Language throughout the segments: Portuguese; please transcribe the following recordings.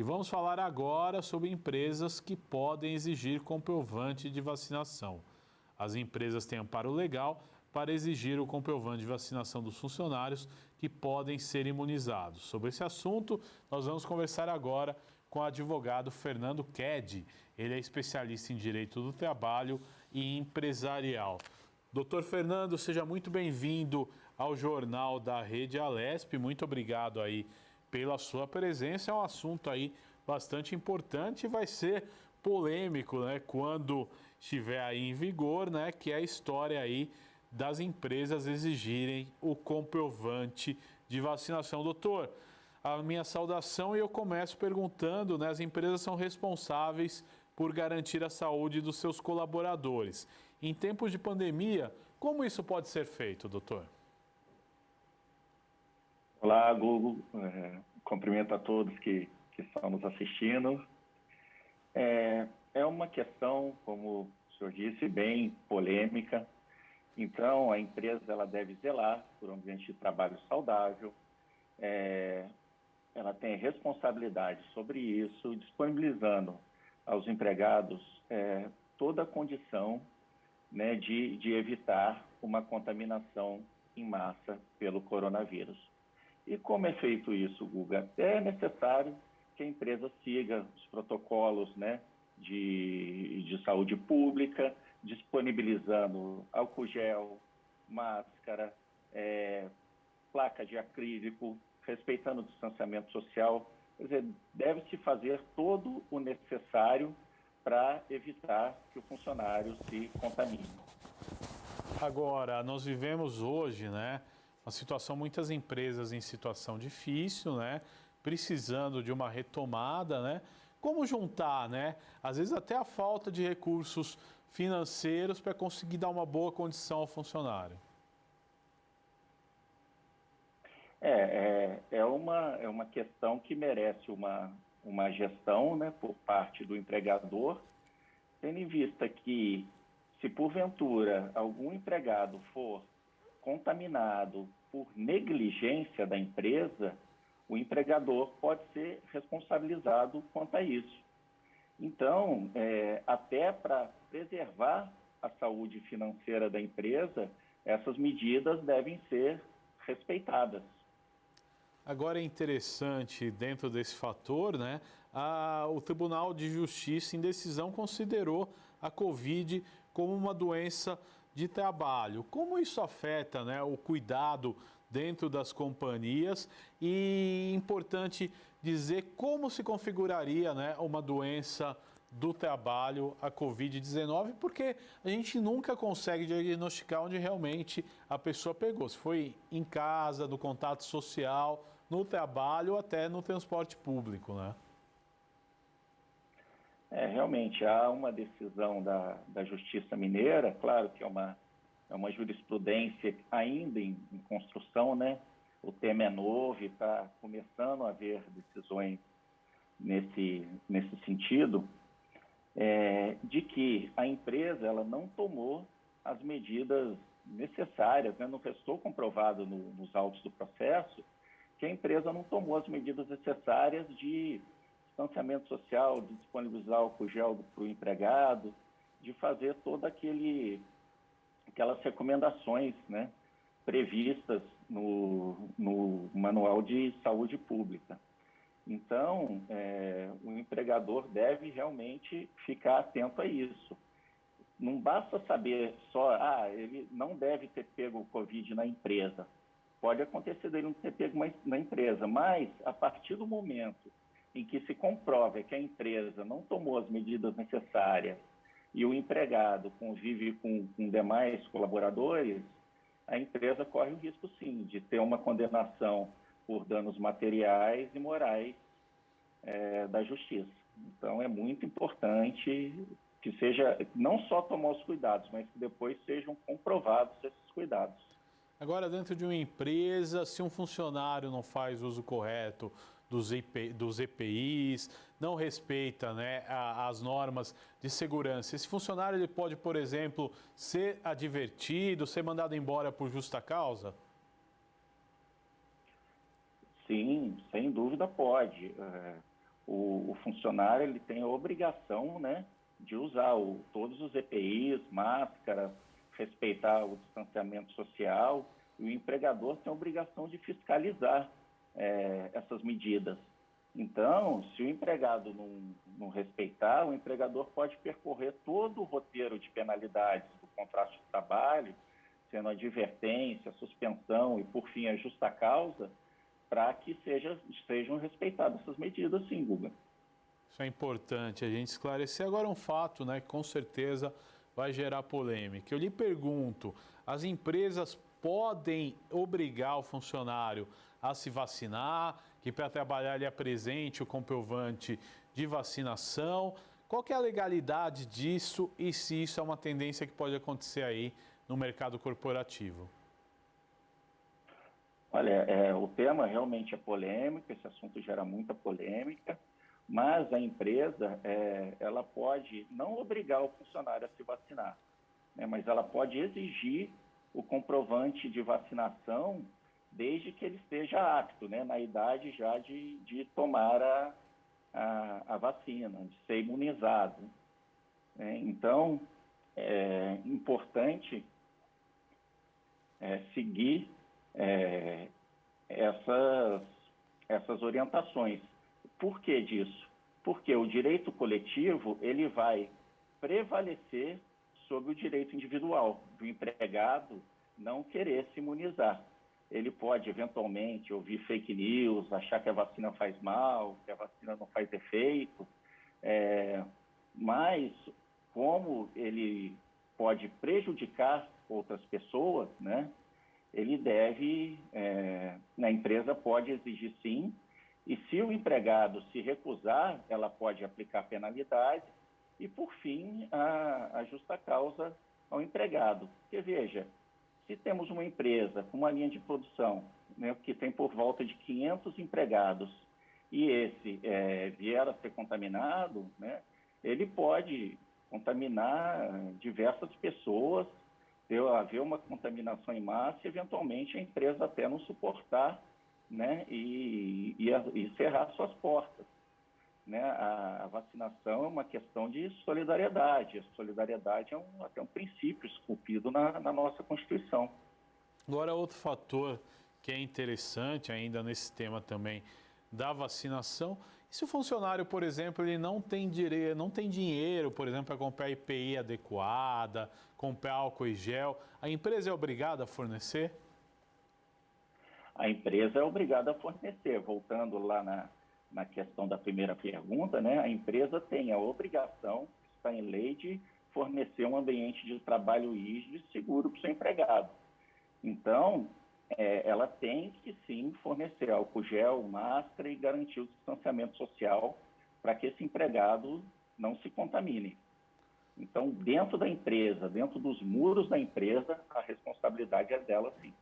E vamos falar agora sobre empresas que podem exigir comprovante de vacinação. As empresas têm amparo legal para exigir o comprovante de vacinação dos funcionários que podem ser imunizados. Sobre esse assunto, nós vamos conversar agora com o advogado Fernando Ked. Ele é especialista em Direito do Trabalho e Empresarial. Doutor Fernando, seja muito bem-vindo ao Jornal da Rede Alesp. Muito obrigado aí pela sua presença. É um assunto aí bastante importante e vai ser polêmico, né, quando estiver aí em vigor, né, que é a história aí das empresas exigirem o comprovante de vacinação. Doutor, a minha saudação, e eu começo perguntando, né, as empresas são responsáveis por garantir a saúde dos seus colaboradores. Em tempos de pandemia, como isso pode ser feito, doutor? Olá, Google. Cumprimento a todos que estão nos assistindo. É uma questão, como o senhor disse, bem polêmica. Então, a empresa ela deve zelar por um ambiente de trabalho saudável. Ela tem responsabilidade sobre isso, disponibilizando aos empregados toda a condição, né, de evitar uma contaminação em massa pelo coronavírus. E como é feito isso, Guga? É necessário que a empresa siga os protocolos, né, de saúde pública, disponibilizando álcool gel, máscara, placa de acrílico, respeitando o distanciamento social. Quer dizer, deve-se fazer todo o necessário para evitar que o funcionário se contamine. Agora, nós vivemos hoje, né, uma situação, muitas empresas em situação difícil, né, precisando de uma retomada, né, como juntar, né, às vezes até a falta de recursos financeiros para conseguir dar uma boa condição ao funcionário. É uma questão que merece uma gestão, né, por parte do empregador, tendo em vista que, se porventura algum empregado for contaminado por negligência da empresa, o empregador pode ser responsabilizado quanto a isso. Então, até para preservar a saúde financeira da empresa, essas medidas devem ser respeitadas. Agora é interessante, dentro desse fator, né, o Tribunal de Justiça, em decisão, considerou a Covid como uma doença de trabalho. Como isso afeta, né, o cuidado dentro das companhias? E importante dizer como se configuraria, né, uma doença do trabalho, a Covid-19, porque a gente nunca consegue diagnosticar onde realmente a pessoa pegou. Se foi em casa, no contato social, no trabalho ou até no transporte público, né? Realmente, há uma decisão da Justiça Mineira, claro que é uma jurisprudência ainda em construção, né? O tema é novo e está começando a haver decisões nesse sentido, de que a empresa ela não tomou as medidas necessárias, né? Não restou comprovado nos autos do processo que a empresa não tomou as medidas necessárias de distanciamento social, de disponibilizar álcool gel para o empregado, de fazer toda aquelas recomendações, né, previstas no Manual de Saúde Pública. Então, o empregador deve realmente ficar atento a isso. Não basta saber só, ele não deve ter pego o Covid na empresa. Pode acontecer dele não ter pego na empresa, mas a partir do momento em que se comprova que a empresa não tomou as medidas necessárias e o empregado convive com demais colaboradores, a empresa corre o risco, sim, de ter uma condenação por danos materiais e morais da justiça. Então, é muito importante que seja, não só tomar os cuidados, mas que depois sejam comprovados esses cuidados. Agora, dentro de uma empresa, se um funcionário não faz uso correto dos EPIs, não respeita, né, as normas de segurança, esse funcionário ele pode, por exemplo, ser advertido, ser mandado embora por justa causa? Sim, sem dúvida pode. o funcionário ele tem a obrigação, né, de usar todos os EPIs, máscaras, respeitar o distanciamento social, e o empregador tem a obrigação de fiscalizar essas medidas. Então, se o empregado não respeitar, o empregador pode percorrer todo o roteiro de penalidades do contrato de trabalho, sendo advertência, suspensão e, por fim, a justa causa, para que sejam respeitadas essas medidas, sim, Guga. Isso é importante a gente esclarecer. Agora um fato, né, que com certeza vai gerar polêmica. Eu lhe pergunto, as empresas podem obrigar o funcionário a se vacinar, que para trabalhar ele apresente o comprovante de vacinação? Qual que é a legalidade disso e se isso é uma tendência que pode acontecer aí no mercado corporativo? Olha, o tema realmente é polêmico, esse assunto gera muita polêmica, mas a empresa, ela pode não obrigar o funcionário a se vacinar, né, mas ela pode exigir o comprovante de vacinação desde que ele esteja apto, né, na idade já de tomar a vacina, de ser imunizado. Então, é importante seguir essas orientações. Por que disso? Porque o direito coletivo ele vai prevalecer sobre o direito individual do empregado não querer se imunizar. Ele pode, eventualmente, ouvir fake news, achar que a vacina faz mal, que a vacina não faz efeito, mas como ele pode prejudicar outras pessoas, né, ele deve, a empresa pode exigir sim, e se o empregado se recusar, ela pode aplicar penalidade e, por fim, a justa causa ao empregado. Porque, veja, se temos uma empresa com uma linha de produção, né, que tem por volta de 500 empregados e esse vier a ser contaminado, né, ele pode contaminar diversas pessoas, haver uma contaminação em massa e, eventualmente, a empresa até não suportar, né, e cerrar suas portas. Né? A vacinação é uma questão de solidariedade. A solidariedade é até um princípio esculpido na nossa Constituição. Agora, outro fator que é interessante ainda nesse tema também da vacinação, e se o funcionário, por exemplo, ele não tem dinheiro, por exemplo, para comprar EPI adequada, comprar álcool e gel, a empresa é obrigada a fornecer? A empresa é obrigada a fornecer. Voltando lá na questão da primeira pergunta, né, a empresa tem a obrigação, está em lei, de fornecer um ambiente de trabalho rígido e seguro para o seu empregado. Então, ela tem que sim fornecer álcool gel, máscara e garantir o distanciamento social para que esse empregado não se contamine. Então, dentro da empresa, dentro dos muros da empresa, a responsabilidade é dela sim.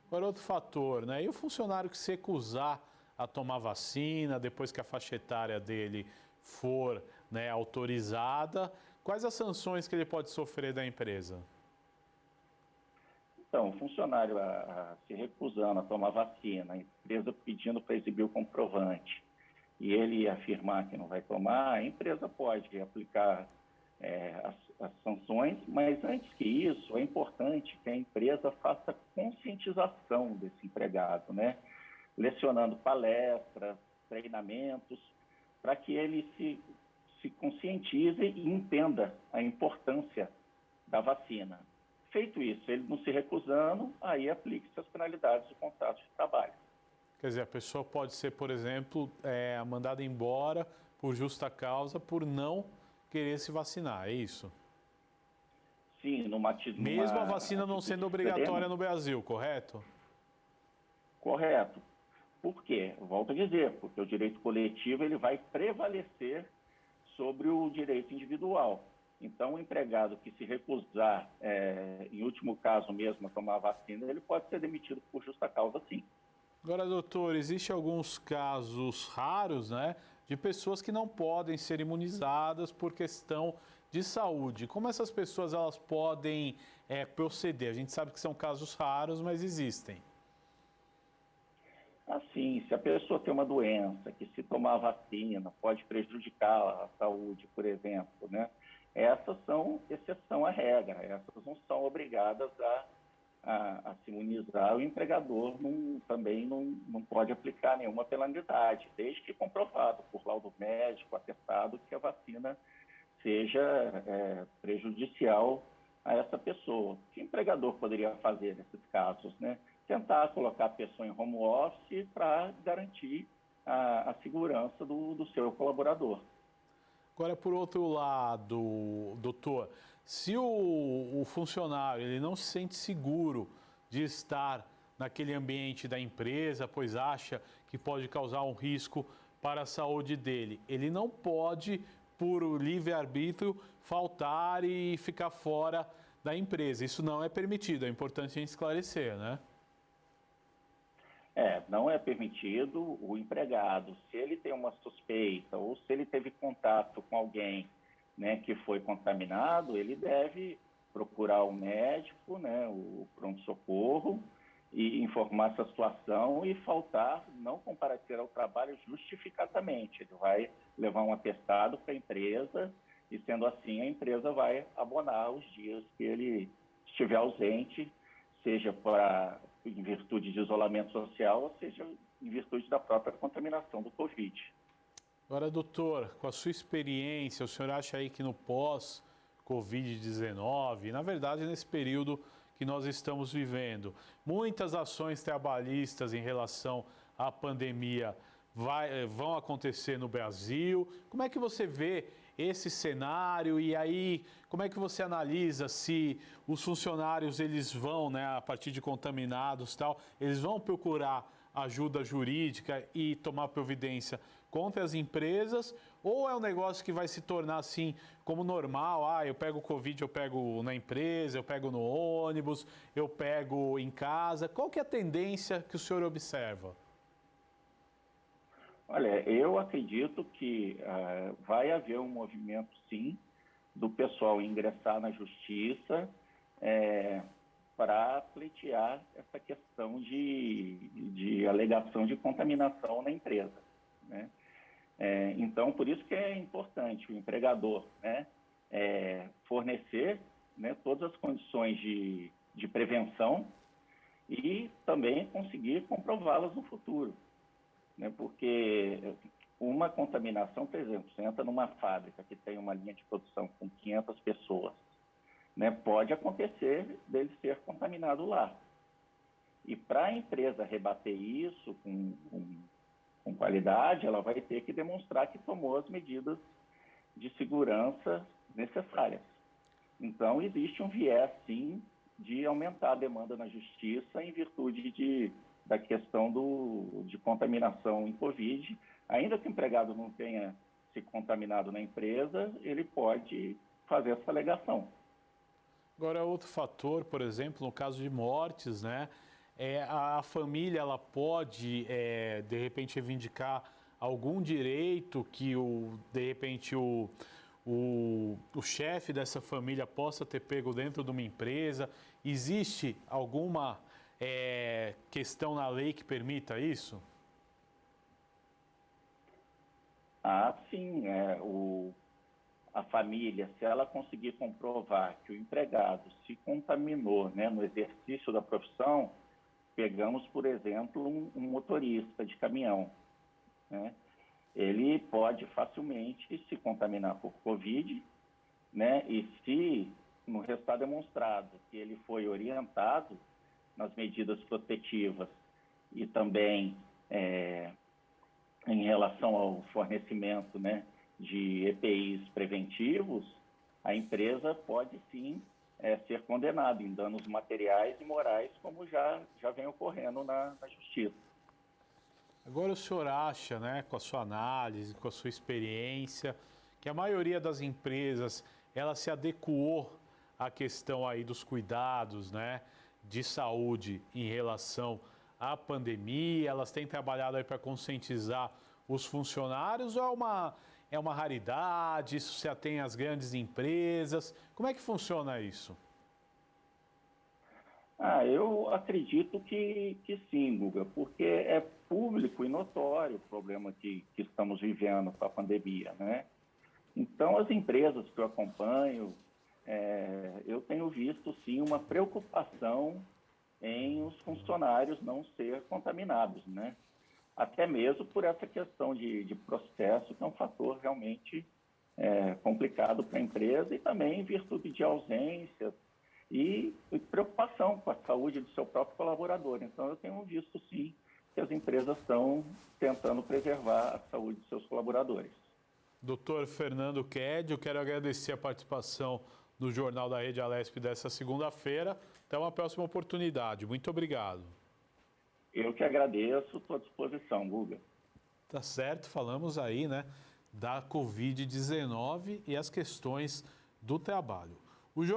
Agora, outro fator, né? E o funcionário que se recusar a tomar vacina, depois que a faixa etária dele for, né, autorizada, quais as sanções que ele pode sofrer da empresa? Então, o funcionário se recusando a tomar vacina, a empresa pedindo para exibir o comprovante, e ele afirmar que não vai tomar, a empresa pode aplicar as sanções, mas antes que isso, é importante que a empresa faça conscientização desse empregado, né? Lecionando palestras, treinamentos, para que ele se conscientize e entenda a importância da vacina. Feito isso, ele não se recusando, aí aplique-se as penalidades do contrato de trabalho. Quer dizer, a pessoa pode ser, por exemplo, mandada embora por justa causa por não querer se vacinar, é isso? Sim, mesmo a vacina não sendo obrigatória no Brasil, correto? Correto. Por quê? Volto a dizer, porque o direito coletivo ele vai prevalecer sobre o direito individual. Então, o empregado que se recusar, em último caso mesmo, a tomar a vacina, ele pode ser demitido por justa causa, sim. Agora, doutor, existem alguns casos raros, né, de pessoas que não podem ser imunizadas por questão de saúde. Como essas pessoas elas podem proceder? A gente sabe que são casos raros, mas existem. Assim, se a pessoa tem uma doença que se tomar a vacina pode prejudicar a saúde, por exemplo, né? Essas são exceção à regra, essas não são obrigadas a se imunizar. O empregador também não pode aplicar nenhuma penalidade, desde que comprovado por laudo médico, atestado que a vacina seja prejudicial a essa pessoa. O que o empregador poderia fazer nesses casos, né? Tentar colocar a pessoa em home office para garantir a segurança do seu colaborador. Agora, por outro lado, doutor, se o funcionário ele não se sente seguro de estar naquele ambiente da empresa, pois acha que pode causar um risco para a saúde dele, ele não pode, por livre-arbítrio, faltar e ficar fora da empresa. Isso não é permitido, é importante a gente esclarecer, né? Não é permitido o empregado, se ele tem uma suspeita ou se ele teve contato com alguém, né, que foi contaminado, ele deve procurar o médico, né, o pronto-socorro, e informar essa situação e faltar, não comparecer ao trabalho justificadamente. Ele vai levar um atestado para a empresa e, sendo assim, a empresa vai abonar os dias que ele estiver ausente, seja em virtude de isolamento social, ou seja, em virtude da própria contaminação do Covid. Agora, doutor, com a sua experiência, o senhor acha aí que no pós-Covid-19, na verdade, nesse período que nós estamos vivendo, muitas ações trabalhistas em relação à pandemia vão acontecer no Brasil? Como é que você vê esse cenário e aí como é que você analisa se os funcionários eles vão, né, a partir de contaminados e tal, eles vão procurar ajuda jurídica e tomar providência contra as empresas, ou é um negócio que vai se tornar assim como normal, eu pego o Covid, eu pego na empresa, eu pego no ônibus, eu pego em casa. Qual que é a tendência que o senhor observa? Olha, eu acredito que vai haver um movimento, sim, do pessoal ingressar na justiça para pleitear essa questão de alegação de contaminação na empresa, né? Então, por isso que é importante o empregador, né, fornecer, né, todas as condições de prevenção e também conseguir comprová-las no futuro, né? Porque uma contaminação, por exemplo, você entra numa fábrica que tem uma linha de produção com 500 pessoas, né, pode acontecer dele ser contaminado lá. E para a empresa rebater isso com qualidade, ela vai ter que demonstrar que tomou as medidas de segurança necessárias. Então, existe um viés, sim, de aumentar a demanda na justiça em virtude da questão de contaminação em Covid. Ainda que o empregado não tenha se contaminado na empresa, ele pode fazer essa alegação. Agora, outro fator, por exemplo, no caso de mortes, né? A família ela pode, de repente, reivindicar algum direito que, de repente, o chefe dessa família possa ter pego dentro de uma empresa. Existe alguma questão na lei que permita isso? Sim. A família, se ela conseguir comprovar que o empregado se contaminou, né, no exercício da profissão, pegamos, por exemplo, um motorista de caminhão, né? Ele pode facilmente se contaminar por Covid, né? E se no resultado demonstrado que ele foi orientado nas medidas protetivas e também em relação ao fornecimento, né, de EPIs preventivos, a empresa pode sim ser condenada em danos materiais e morais, como já vem ocorrendo na justiça. Agora o senhor acha, né, com a sua análise, com a sua experiência, que a maioria das empresas ela se adequou à questão aí dos cuidados, né, de saúde em relação à pandemia? Elas têm trabalhado aí para conscientizar os funcionários ou é uma raridade? Isso se atém às grandes empresas? Como é que funciona isso? Eu acredito que sim, Guga, porque é público e notório o problema que estamos vivendo com a pandemia, né? Então, as empresas que eu acompanho, eu tenho visto, sim, uma preocupação em os funcionários não ser contaminados, né? Até mesmo por essa questão de processo, que é um fator realmente complicado para a empresa, e também em virtude de ausências e preocupação com a saúde do seu próprio colaborador. Então, eu tenho visto, sim, que as empresas estão tentando preservar a saúde dos seus colaboradores. Doutor Fernando Ked, eu quero agradecer a participação no Jornal da Rede Alesp dessa segunda-feira. Até uma próxima oportunidade. Muito obrigado. Eu que agradeço, estou à disposição, Guga. Tá certo, falamos aí, né, da Covid-19 e as questões do trabalho. O jornal